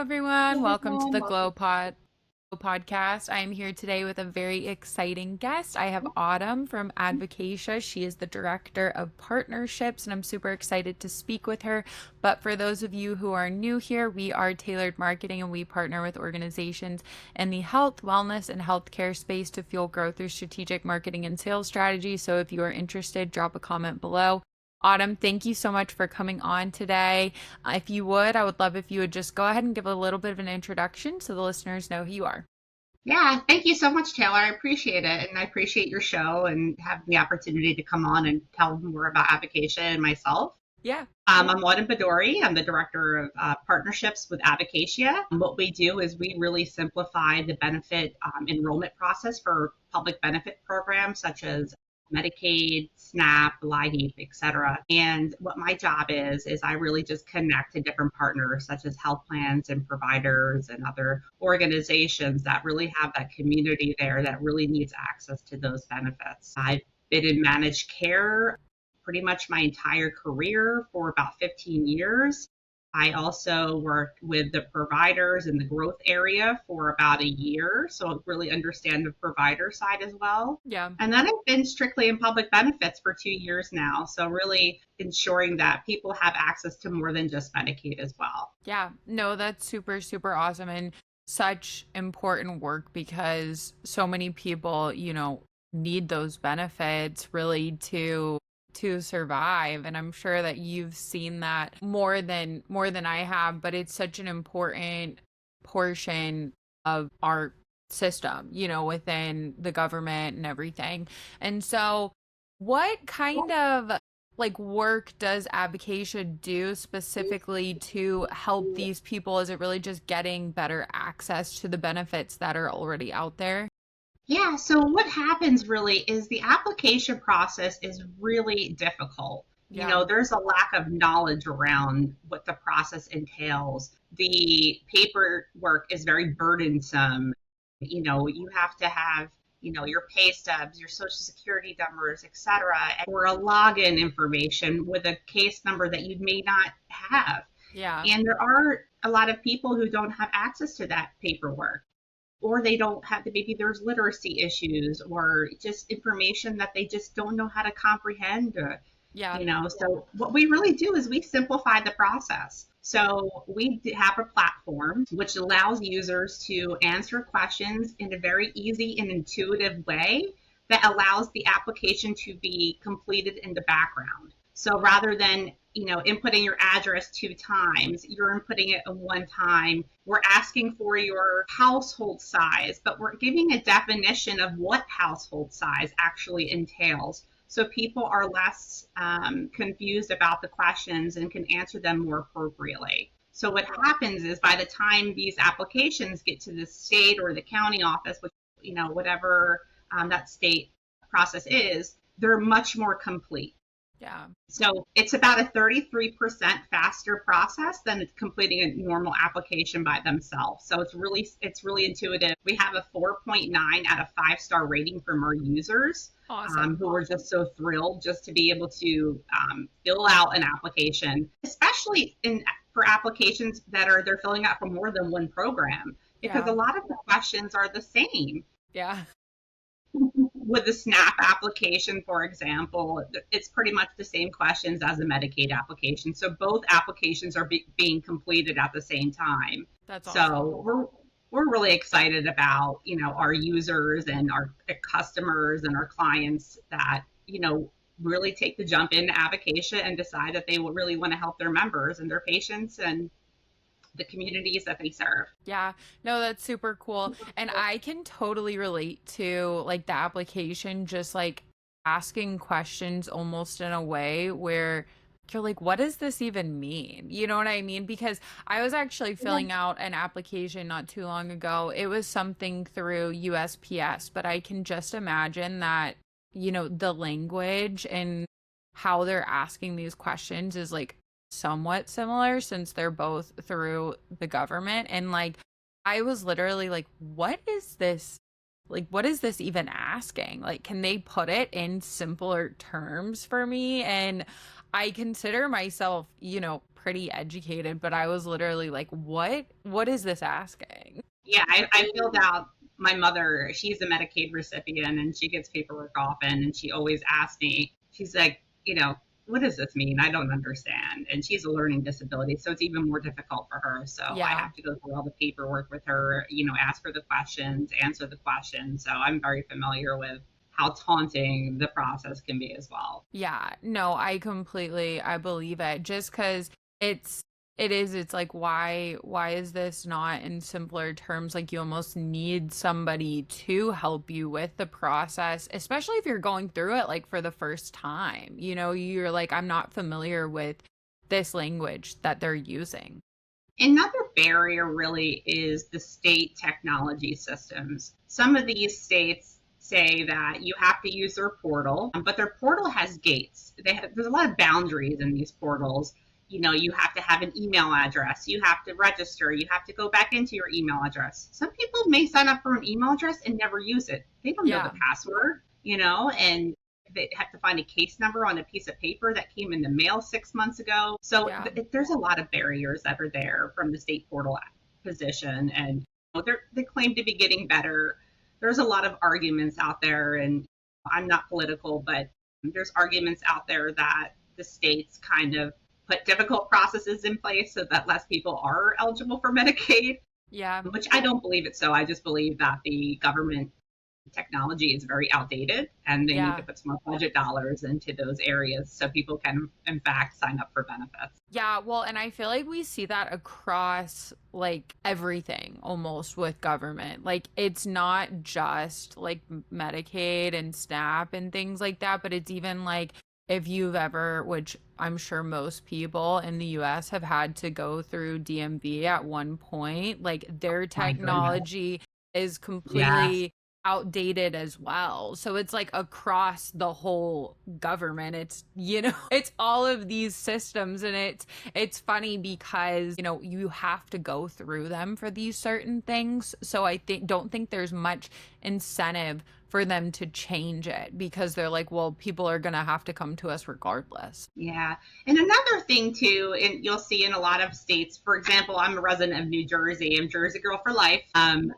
everyone. Welcome to Everyone, the welcome. Podcast. I am here today with a very exciting guest. I have Autumn from Advocatia. She is the Director of Partnerships, and I'm super excited to speak with her. But for those of you who are new here, we are Tailored Marketing, and we partner with organizations in the health, wellness, and healthcare space to fuel growth through strategic marketing and sales strategy. So if you are interested, drop a comment below. Autumn, thank you so much for coming on today. If you would, I would love if you would just go ahead and give a little bit of an introduction so the listeners know who you are. Yeah, thank you so much, Taylor. I appreciate it. And I appreciate your show and having the opportunity to come on and tell more about Advocatia and myself. Yeah. I'm Autumn Baidouri. I'm the Director of Partnerships with Advocatia. What we do is we really simplify the benefit enrollment process for public benefit programs such as Medicaid, SNAP, Logue, et cetera. And what my job is I really just connect to different partners such as health plans and providers and other organizations that really have that community there that really needs access to those benefits. I've been in managed care pretty much my entire career for about 15 years. I also worked with the providers in the growth area for about a year, so I really understand the provider side as well. Yeah. And then I've been strictly in public benefits for 2 years now, so really ensuring that people have access to more than just Medicaid as well. Yeah. No, that's super, super awesome and such important work because so many people, need those benefits really to survive, and I'm sure that you've seen that more than I have, but it's such an important portion of our system, within the government and everything. And so what kind of like work does Advocacia do specifically to help these people? Is it really just getting better access to the benefits that are already out there? Yeah, so what happens really is the application process is really difficult. Yeah. There's a lack of knowledge around what the process entails. The paperwork is very burdensome. You have to have, your pay stubs, your social security numbers, et cetera, or a login information with a case number that you may not have. Yeah. And there are a lot of people who don't have access to that paperwork, or they don't have, maybe there's literacy issues or just information that they just don't know how to comprehend. Yeah. So what we really do is we simplify the process. So we have a platform which allows users to answer questions in a very easy and intuitive way that allows the application to be completed in the background. So rather than inputting your address 2 times, you're inputting it in 1 time. We're asking for your household size, but we're giving a definition of what household size actually entails, so people are less confused about the questions and can answer them more appropriately. So what happens is by the time these applications get to the state or the county office, which, whatever that state process is, they're much more complete. Yeah. So it's about a 33% faster process than completing a normal application by themselves. So it's really intuitive. We have a 4.9 out of 5-star rating from our users, Awesome. who are just so thrilled just to be able to fill out an application, especially for applications they're filling out for more than one program, because Yeah. a lot of the questions are the same. Yeah. With the SNAP application, for example, it's pretty much the same questions as a Medicaid application. So both applications are being completed at the same time. That's awesome. So we're really excited about, our users and our customers and our clients that, really take the jump into Advocatia and decide that they will really want to help their members and their patients and the communities that they serve. Yeah, no, that's super cool. And I can totally relate to like the application, just like asking questions almost in a way where you're like, what does this even mean? You know what I mean? Because I was actually filling out an application not too long ago. It was something through USPS, but I can just imagine that, the language and how they're asking these questions is like somewhat similar since they're both through the government. And like I was literally like, what is this? Like, what is this even asking? Like, can they put it in simpler terms for me? And I consider myself, pretty educated, but I was literally like, what is this asking? Yeah, I filled out my mother, she's a Medicaid recipient and she gets paperwork often. And she always asks me, she's like, what does this mean? I don't understand. And she's a learning disability. So it's even more difficult for her. So I Yeah. have to go through all the paperwork with her, ask her the questions, answer the questions. So I'm very familiar with how taunting the process can be as well. Yeah, no, I believe it. Just because it's it's like why is this not in simpler terms? Like you almost need somebody to help you with the process, especially if you're going through it like for the first time. You're like, I'm not familiar with this language that they're using. Another barrier really is the state technology systems. Some of these states say that you have to use their portal, but their portal has gates. There's a lot of boundaries in these portals. You have to have an email address, you have to register, you have to go back into your email address. Some people may sign up for an email address and never use it. They don't know the Yeah. password, and they have to find a case number on a piece of paper that came in the mail 6 months ago. So Yeah. there's a lot of barriers that are there from the state portal position, and they claim to be getting better. There's a lot of arguments out there, and I'm not political, but there's arguments out there that the states kind of put difficult processes in place so that less people are eligible for Medicaid, Yeah. which I don't believe it. So I just believe that the government technology is very outdated and they need to Yeah. put some more budget dollars into those areas so people can in fact sign up for benefits. Yeah, well, and I feel like we see that across like everything almost with government. Like it's not just like Medicaid and SNAP and things like that, but it's even like if you've ever, which I'm sure most people in the US have had to go through DMV at one point, like their My goodness. technology is Yes. completely outdated as well. So it's like across the whole government. It's all of these systems, and it's funny because, you have to go through them for these certain things. So I don't think there's much incentive for them to change it because they're like, well, people are going to have to come to us regardless. Yeah. And another thing too, and you'll see in a lot of states, for example, I'm a resident of New Jersey. I'm Jersey girl for life. And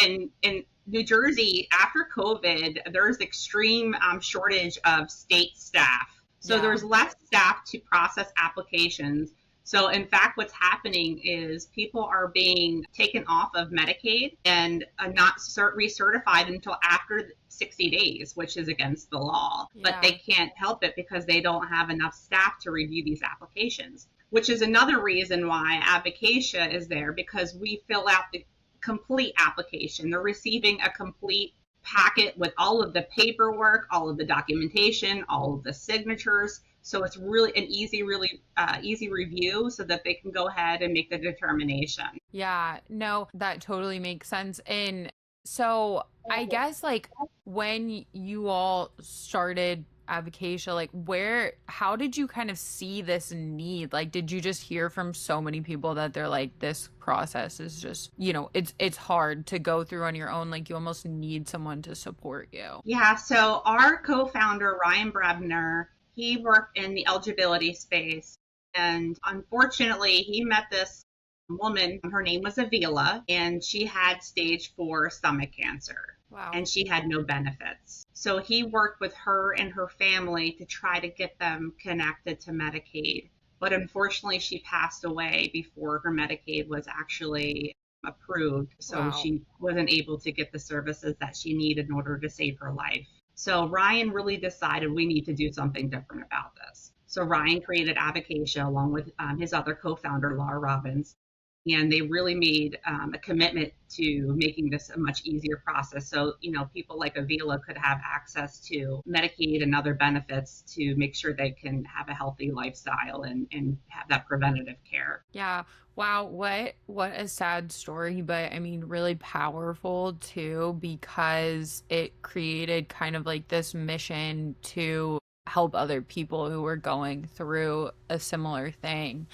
in New Jersey, after COVID, there's extreme shortage of state staff. So Yeah. there's less staff to process applications. So in fact, what's happening is people are being taken off of Medicaid and not recertified until after 60 days, which is against the law. But Yeah. they can't help it because they don't have enough staff to review these applications, which is another reason why Advocatia is there, because we fill out the complete application. They're receiving a complete packet with all of the paperwork, all of the documentation, all of the signatures. So it's really an really easy review so that they can go ahead and make the determination. Yeah, no, that totally makes sense. And so I guess like when you all started Advocatia, like how did you kind of see this need? Like, did you just hear from so many people that they're like, this process is just, it's hard to go through on your own. Like you almost need someone to support you. Yeah, so our co-founder, Ryan Brebner, he worked in the eligibility space. And unfortunately, he met this woman. Her name was Avila, and she had stage 4 stomach cancer. Wow. And she had no benefits. So he worked with her and her family to try to get them connected to Medicaid. But unfortunately, she passed away before her Medicaid was actually approved. So Wow. she wasn't able to get the services that she needed in order to save her life. So Ryan really decided we need to do something different about this. So Ryan created Advocatia along with his other co-founder, Laura Robbins. And they really made a commitment to making this a much easier process. So, people like Avila could have access to Medicaid and other benefits to make sure they can have a healthy lifestyle and have that preventative care. Yeah. Wow, what a sad story, but I mean really powerful too because it created kind of like this mission to help other people who were going through a similar thing.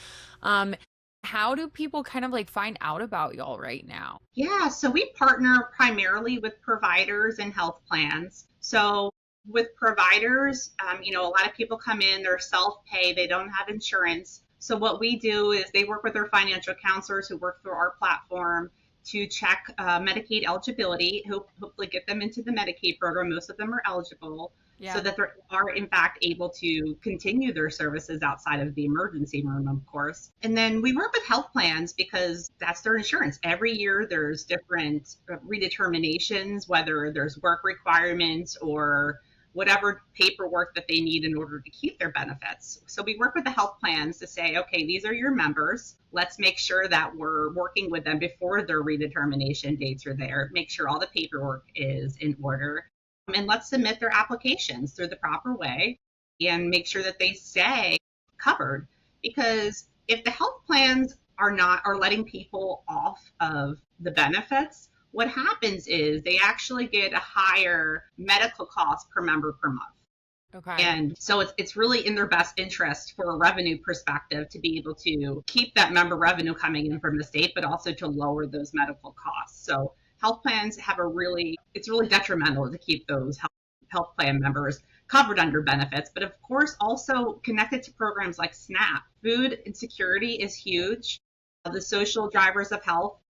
How do people kind of like find out about y'all right now? Yeah, so we partner primarily with providers and health plans. So with providers, a lot of people come in, they're self-pay, they don't have insurance. So what we do is they work with their financial counselors who work through our platform to check Medicaid eligibility, hopefully get them into the Medicaid program. Most of them are eligible, so Yeah. that they are in fact able to continue their services outside of the emergency room, of course. And then we work with health plans because that's their insurance. Every year there's different redeterminations, whether there's work requirements or whatever paperwork that they need in order to keep their benefits. So we work with the health plans to say, okay, these are your members. Let's make sure that we're working with them before their redetermination dates are there. Make sure all the paperwork is in order. And let's submit their applications through the proper way and make sure that they stay covered. Because if the health plans are letting people off of the benefits, what happens is they actually get a higher medical cost per member per month. Okay. And so it's really in their best interest for a revenue perspective to be able to keep that member revenue coming in from the state, but also to lower those medical costs. So health plans it's really detrimental to keep those health plan members covered under benefits, but of course also connected to programs like SNAP. Food insecurity is huge. The social drivers of health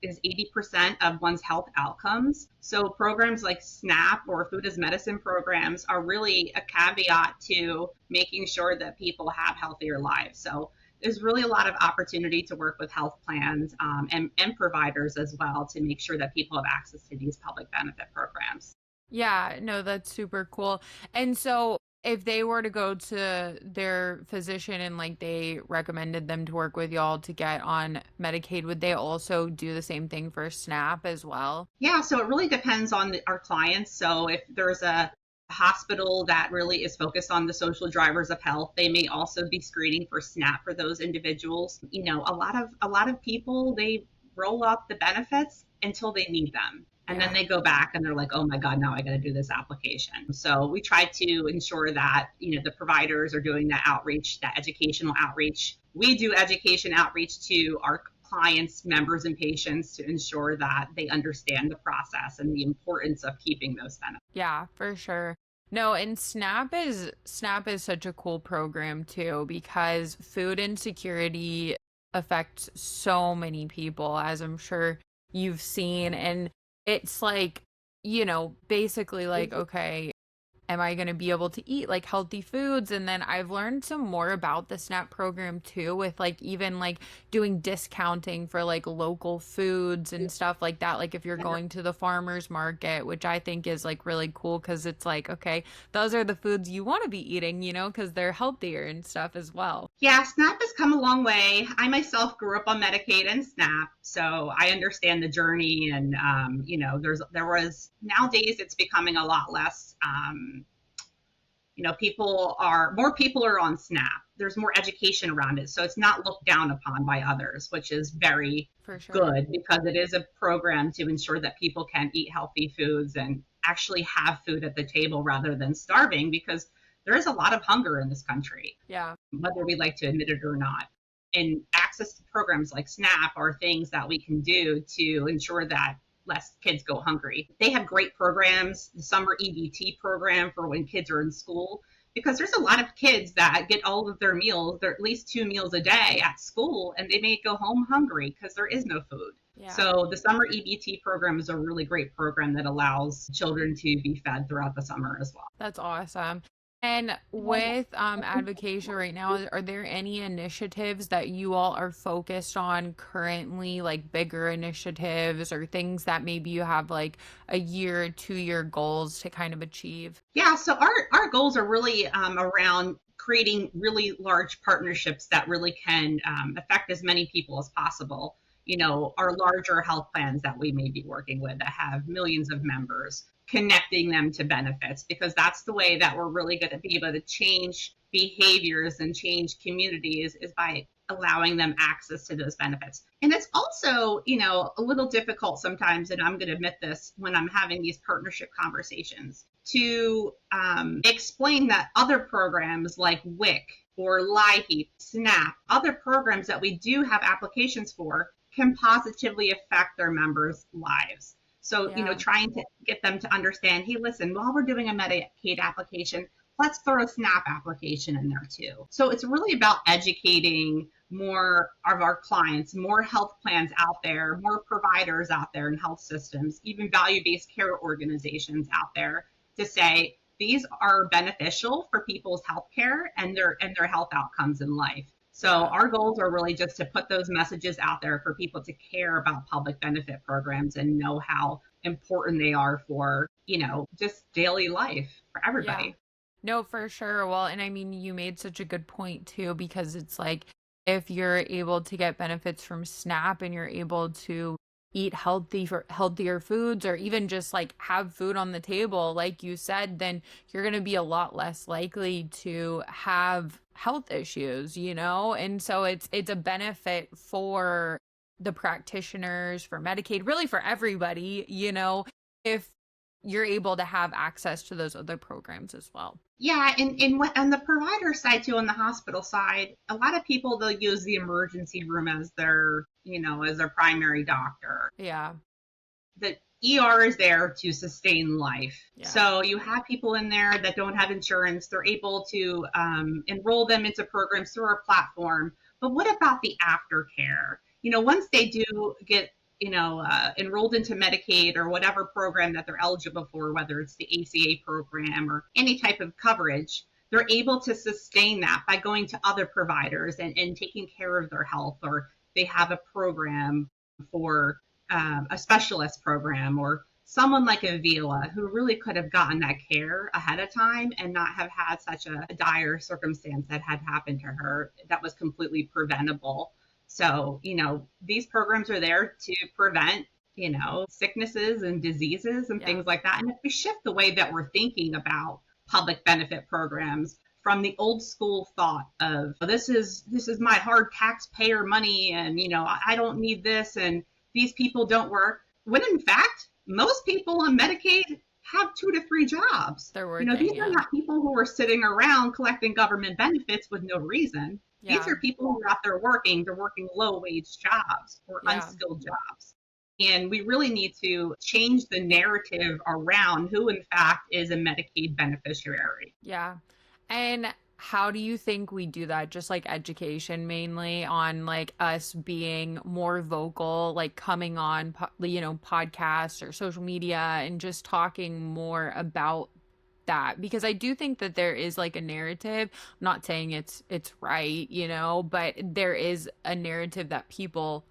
is 80% of one's health outcomes. So programs like SNAP or food as medicine programs are really a caveat to making sure that people have healthier lives. So there's really a lot of opportunity to work with health plans and providers as well to make sure that people have access to these public benefit programs. Yeah, no, that's super cool. And so if they were to go to their physician and like they recommended them to work with y'all to get on Medicaid, would they also do the same thing for SNAP as well? Yeah, so it really depends on our clients. So if there's a hospital that really is focused on the social drivers of health, they may also be screening for SNAP for those individuals. A lot of people, they roll up the benefits until they need them. And then Yeah. they go back and they're like, oh my God, now I got to do this application. So we try to ensure that, the providers are doing that outreach, that educational outreach. We do education outreach to our clients, members, and patients to ensure that they understand the process and the importance of keeping those benefits. Yeah, for sure. No, and SNAP is such a cool program too because food insecurity affects so many people, as I'm sure you've seen. And it's like, basically like, okay, am I going to be able to eat like healthy foods? And then I've learned some more about the SNAP program too, with like even like doing discounting for like local foods and stuff like that. Like if you're going to the farmer's market, which I think is like really cool because it's like, okay, those are the foods you want to be eating, because they're healthier and stuff as well. Yeah, SNAP has come a long way. I myself grew up on Medicaid and SNAP, so I understand the journey. And nowadays it's becoming a lot less. More people are on SNAP. There's more education around it, so it's not looked down upon by others, which is very For sure. good because it is a program to ensure that people can eat healthy foods and actually have food at the table rather than starving, because there is a lot of hunger in this country, Yeah. whether we like to admit it or not. And access to programs like SNAP are things that we can do to ensure that less kids go hungry. They have great programs, the summer EBT program for when kids are in school, because there's a lot of kids that get all of their meals, they're at least 2 meals a day at school, and they may go home hungry because there is no food. Yeah. So the summer EBT program is a really great program that allows children to be fed throughout the summer as well. That's awesome. And with Advocatia right now, are there any initiatives that you all are focused on currently, like bigger initiatives or things that maybe you have like a year, 2 year goals to kind of achieve? Yeah, so our goals are really around creating really large partnerships that really can affect as many people as possible. Our larger health plans that we may be working with that have millions of members, connecting them to benefits, because that's the way that we're really going to be able to change behaviors and change communities, is by allowing them access to those benefits. And it's also, a little difficult sometimes, and I'm going to admit this when I'm having these partnership conversations, to explain that other programs like WIC or LIHEAP, SNAP, other programs that we do have applications for can positively affect their members' lives. So, Yeah. trying to get them to understand, hey, listen, while we're doing a Medicaid application, let's throw a SNAP application in there too. So it's really about educating more of our clients, more health plans out there, more providers out there in health systems, even value-based care organizations out there to say these are beneficial for people's health care and their health outcomes in life. So our goals are really just to put those messages out there for people to care about public benefit programs and know how important they are for, just daily life for everybody. Yeah. No, for sure. Well, and I mean, you made such a good point too, because it's like if you're able to get benefits from SNAP and you're able to eat healthier foods or even just like have food on the table, like you said, then you're going to be a lot less likely to have health issues, And so it's a benefit for the practitioners, for Medicaid, really for everybody, if you're able to have access to those other programs as well. Yeah, and on the provider side too, on the hospital side, a lot of people, they'll use the emergency room as their, as their primary doctor. Yeah. The ER is there to sustain life. Yeah. So you have people in there that don't have insurance. They're able to enroll them into programs through our platform. But what about the aftercare? Once they do get enrolled into Medicaid or whatever program that they're eligible for, whether it's the ACA program or any type of coverage, they're able to sustain that by going to other providers and taking care of their health, or they have a program for a specialist program, or someone like Avila who really could have gotten that care ahead of time and not have had such a dire circumstance that had happened to her that was completely preventable. So, these programs are there to prevent, sicknesses and diseases and things like that. And if we shift the way that we're thinking about public benefit programs from the old school thought of this is my hard taxpayer money and, I don't need this and these people don't work, when in fact, most people on Medicaid have 2 to 3 jobs. They're working, these are not people who are sitting around collecting government benefits with no reason. Yeah. These are people who are out there working. They're working low-wage jobs or unskilled jobs. And we really need to change the narrative around who, in fact, is a Medicaid beneficiary. Yeah. And how do you think we do that? Just like education mainly on like us being more vocal, like coming on, podcasts or social media and just talking more about that, because I do think that there is like a narrative. I'm not saying it's right, but there is a narrative that people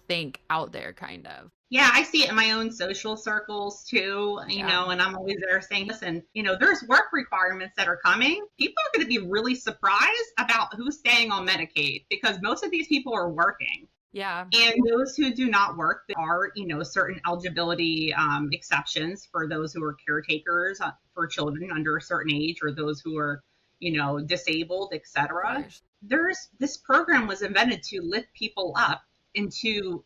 think out there kind of. Yeah, I see it in my own social circles too, and I'm always there saying, listen, there's work requirements that are coming. People are going to be really surprised about who's staying on Medicaid because most of these people are working. Yeah. And those who do not work, there are, certain eligibility exceptions for those who are caretakers for children under a certain age or those who are, disabled, etc. This program was invented to lift people up into,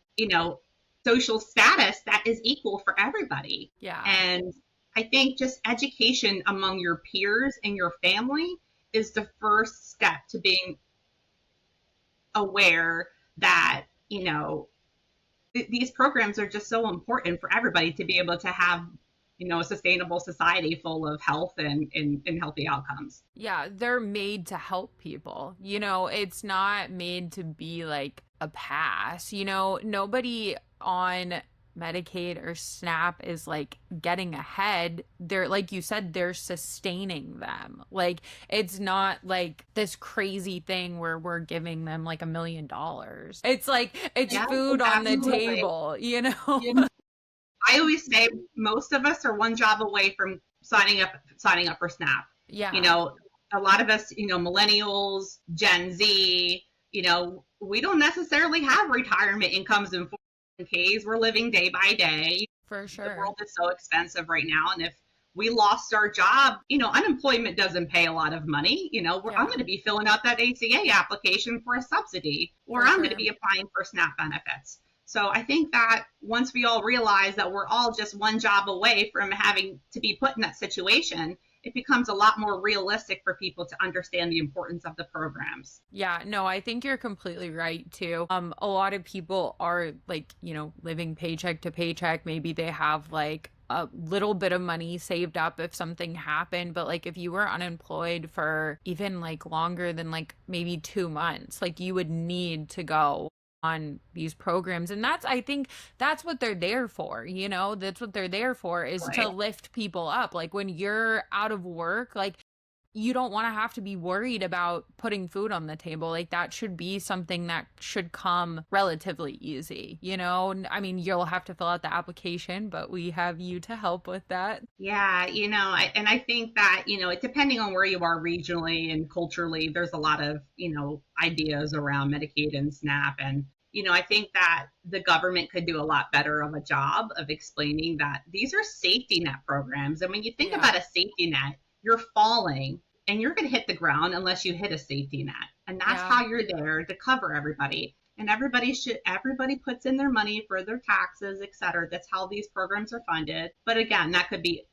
social status that is equal for everybody. Yeah. And I think just education among your peers and your family is the first step to being aware that, these programs are just so important for everybody to be able to have, a sustainable society full of health and healthy outcomes. Yeah, they're made to help people. It's not made to be like a pass. Nobody on Medicaid or SNAP is like getting ahead. They're, like you said, they're sustaining them. Like it's not like this crazy thing where we're giving them like $1 million. It's like it's food on the table, I always say most of us are one job away from signing up for SNAP. Yeah. A lot of us, millennials, Gen Z, we don't necessarily have retirement incomes and 401ks. We're living day by day. For sure. The world is so expensive right now. And if we lost our job, unemployment doesn't pay a lot of money. I'm going to be filling out that ACA application for a subsidy, or I'm going to be applying for SNAP benefits. So I think that once we all realize that we're all just one job away from having to be put in that situation, it becomes a lot more realistic for people to understand the importance of the programs. Yeah, no, I think you're completely right too. A lot of people are like, living paycheck to paycheck. Maybe they have like a little bit of money saved up if something happened, but like if you were unemployed for even like longer than like maybe 2 months, like you would need to go on these programs. And I think that's what they're there for, that's what they're there for, is to Right. lift people up. Like when you're out of work, like you don't want to have to be worried about putting food on the table. Like that should be something that should come relatively easy. I mean, you'll have to fill out the application, but we have you to help with that. Yeah, and I think that, depending on where you are regionally and culturally, there's a lot of, ideas around Medicaid and SNAP. And, I think that the government could do a lot better of a job of explaining that these are safety net programs. And when you think Yeah. about a safety net, you're falling and you're going to hit the ground unless you hit a safety net. And that's Yeah. how you're there to cover everybody. And everybody puts in their money for their taxes, et cetera. That's how these programs are funded. But again, that could be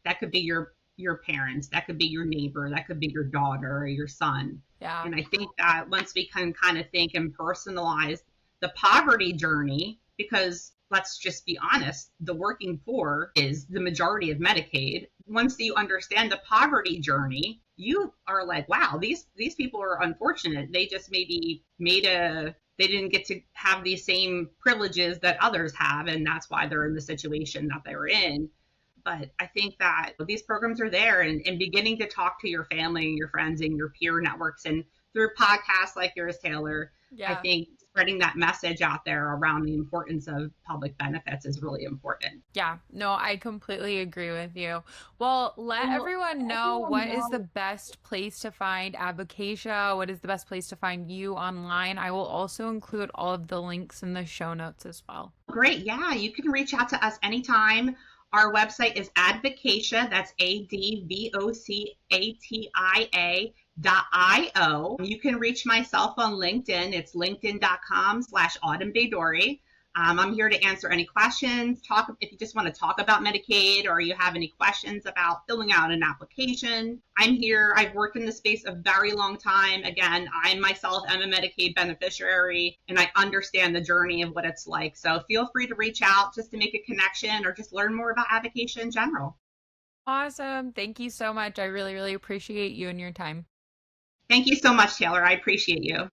your parents, that could be your neighbor, that could be your daughter or your son. Yeah. And I think that once we can kind of think and personalize the poverty journey, because let's just be honest, the working poor is the majority of Medicaid. Once you understand the poverty journey, you are like, wow, these people are unfortunate. They just maybe they didn't get to have these same privileges that others have, and that's why they're in the situation that they're in. But I think that these programs are there, and beginning to talk to your family and your friends and your peer networks and through podcasts like yours, Taylor, I Yeah. think spreading that message out there around the importance of public benefits is really important. Yeah, no, I completely agree with you. Well, let everyone know what is the best place to find Advocatia, what is the best place to find you online. I will also include all of the links in the show notes as well. Great. Yeah, you can reach out to us anytime. Our website is Advocatia, that's ADVOCATIA.io. You can reach myself on LinkedIn. It's linkedin.com/Autumn Baidouri. I'm here to answer any questions. Talk if you just want to talk about Medicaid or you have any questions about filling out an application. I'm here. I've worked in the space a very long time. Again, I myself am a Medicaid beneficiary and I understand the journey of what it's like. So feel free to reach out just to make a connection or just learn more about Advocatia in general. Awesome. Thank you so much. I really, really appreciate you and your time. Thank you so much, Taylor. I appreciate you.